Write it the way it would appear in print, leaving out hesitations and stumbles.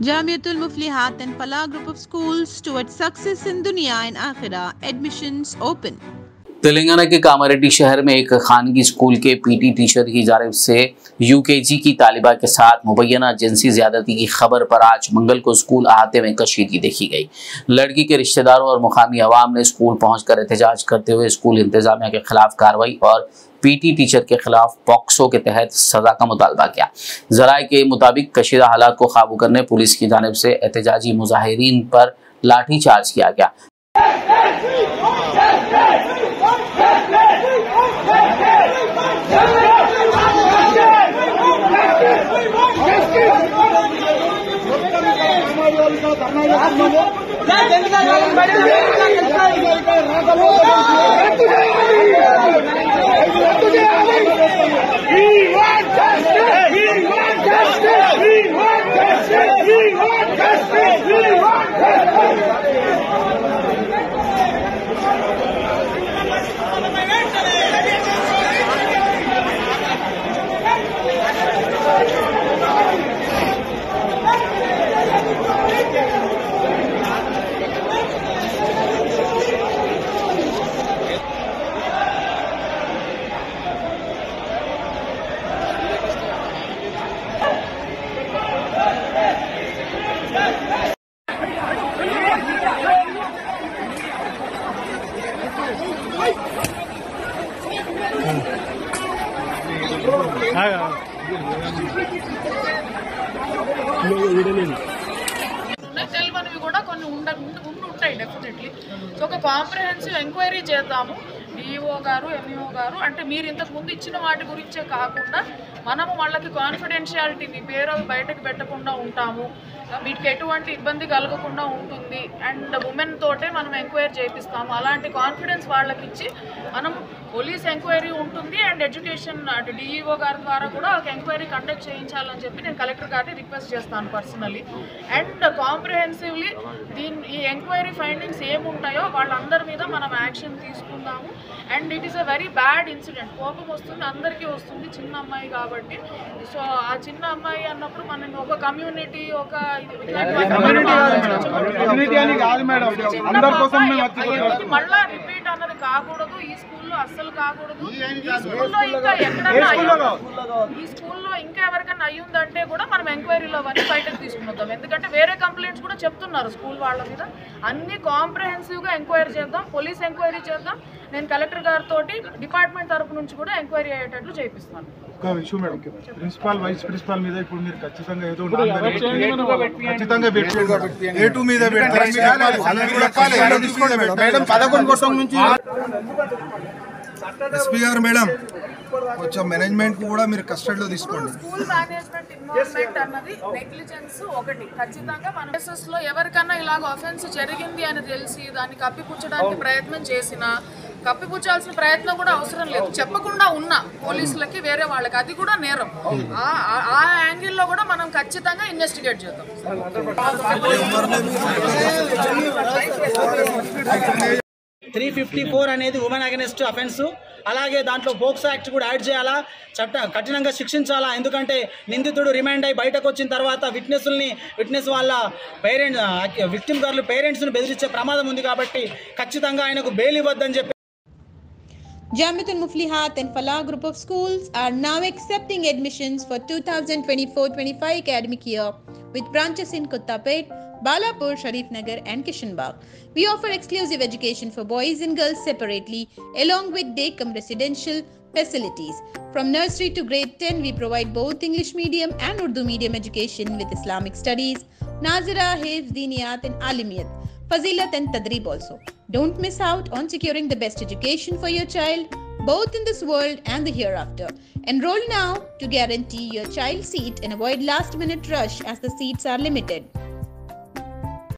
Jamiatul Muflihat and Falah group of schools towards success in dunya and akhirah. Admissions open. Telangana के कामारेड्डी शहर में एक खानगी school के PT teacher की जानिब से यूकेजी की तालिबा के साथ मुबैना जिनसी ज्यादती की खबर पर आज मंगल को स्कूल अहाते में कशीदगी देखी गई। लड़की के रिश्तेदारों और मुकामी अवाम ने स्कूल पहुंचकर एहतजाज करते हुए स्कूल इंतजामिया के खिलाफ कार्रवाई और पीटी टीचर के खिलाफ पॉक्सो के तहत सजा का मुतालबा किया। जराये के मुताबिक कशीदा हालात को काबू करने पुलिस की जानिब से एहतजाजी मुजाहिरीन पर लाठीचार्ज किया गया। తెలియనివి కూడా కొన్ని ఉంటాయి డెఫినెట్లీ. సో ఒక కాంప్రహెన్సివ్ ఎంక్వైరీ చేద్దాము. డిఓ గారు, ఎంఈఓ గారు అంటే మీరు ఇంతకు ముందు ఇచ్చిన వాటి గురించే కాకుండా మనము వాళ్ళకి కాన్ఫిడెన్షియాలిటీ మీ పేరు బయటకు పెట్టకుండా ఉంటాము, వీటికి ఎటువంటి ఇబ్బంది కలగకుండా ఉంటుంది అండ్ ఉమెన్ తోటే మనం ఎంక్వైరీ చేపిస్తాము. అలాంటి కాన్ఫిడెన్స్ వాళ్ళకి ఇచ్చి మనం పోలీస్ ఎంక్వైరీ ఉంటుంది అండ్ ఎడ్యుకేషన్ అటు డిఈఓ గారి ద్వారా కూడా ఒక ఎంక్వైరీ కండక్ట్ చేయించాలని చెప్పి నేను కలెక్టర్ గారిని రిక్వెస్ట్ చేస్తాను పర్సనలీ. అండ్ కాంప్రిహెన్సివ్లీ ఈ ఎంక్వైరీ ఫైండింగ్స్ ఏముంటాయో వాళ్ళందరి మీద మనం యాక్షన్ తీసుకుందాము. And it is a very bad incident. కోపం వస్తుంది, అందరికీ వస్తుంది, చిన్న అమ్మాయి కాబట్టి. సో ఆ చిన్న అమ్మాయి అన్నప్పుడు మనం ఒక కమ్యూనిటీ ఒక మళ్ళా రిపీట్ అన్నది కాకూడదు. ఈ స్కూల్లో అస్సలు కాకూడదు. ఈ స్కూల్లో ఇంకా ఎక్కడన్నా ఈ స్కూల్లో ఇంకా ఎవరికైనా అయ్యిందంటే కూడా మనం ఎంక్వైరీలో అవన్నీ బయటకు తీసుకుని ఎందుకంటే వేరే కంప్లైంట్స్ కూడా చెప్తున్నారు స్కూల్ వాళ్ళ మీద. అన్ని కాంప్రహెన్సివ్గా ఎంక్వైరీ చేద్దాం, పోలీస్ ఎంక్వైరీ చేద్దాం. నేను కలెక్టర్ గారితో డిపార్ట్మెంట్ తరపు నుంచి కూడా ఎంక్వైరీ అయ్యేటట్లు చేపిస్తాను. ఒక విషయం మేడం, ప్రిన్సిపాల్ వైస్ ప్రిన్సిపాల్ మీద ఇప్పుడు మీరు ఖచ్చితంగా ఏదో ఖచ్చితంగా A2 మీద ఎస్పీ గారు మేడం కొంచెం మేనేజ్మెంట్ కూడా మీరు కస్టడీలో తీసుకోండి. స్కూల్ మేనేజ్మెంట్ ఇన్వాల్వ్మెంట్ అన్నది నెగ్లిజెన్స్ ఒకటి. ఖచ్చితంగా మన కేసెస్లో ఎవరికన్నా ఇలాగ ఆఫెన్స్ జరిగింది అని తెలిసి దాన్ని కప్పిపుచ్చడానికి ప్రయత్నం చేసినా కప్పిపుచ్చాల్సిన ప్రయత్నం కూడా అవసరం లేదు. చెప్పకుండా ఉన్న పోలీసులకి వేరే వాళ్ళకి అది కూడా నేరం. ఆ యాంగిల్లో కూడా మనం ఖచ్చితంగా ఇన్వెస్టిగేట్ చేద్దాం. 354 అనేది ఉమెన్ అగెనిస్ట్ అఫెన్స్. అలాగే దాంట్లో పోక్సో యాక్ట్ కూడా యాడ్ చేయాలా, కఠినంగా శిక్షించాలా. ఎందుకంటే నిందితుడు రిమాండ్ అయి బయటకు వచ్చిన తర్వాత విట్నెస్ వాళ్ళ విక్టిమ్ గారు పేరెంట్స్ని బెదిరించే ప్రమాదం ఉంది కాబట్టి ఖచ్చితంగా ఆయనకు బెయిల్ ఇవ్వద్దని చెప్పి. Jamiatul Muflihat and Falah group of schools are now accepting admissions for 2024-25 academic year with branches in Kottapet, Balapur, Sharif Nagar and Kishanbagh. We offer exclusive education for boys and girls separately along with day-cum residential facilities. From nursery to grade 10, we provide both English medium and Urdu medium education with Islamic studies, Nazira, Hifz, Diniyat and Alimiyat, Fazilat and Tadrib also. Don't miss out on securing the best education for your child, both in this world and the hereafter. Enroll now to guarantee your child's seat and avoid last-minute rush as the seats are limited.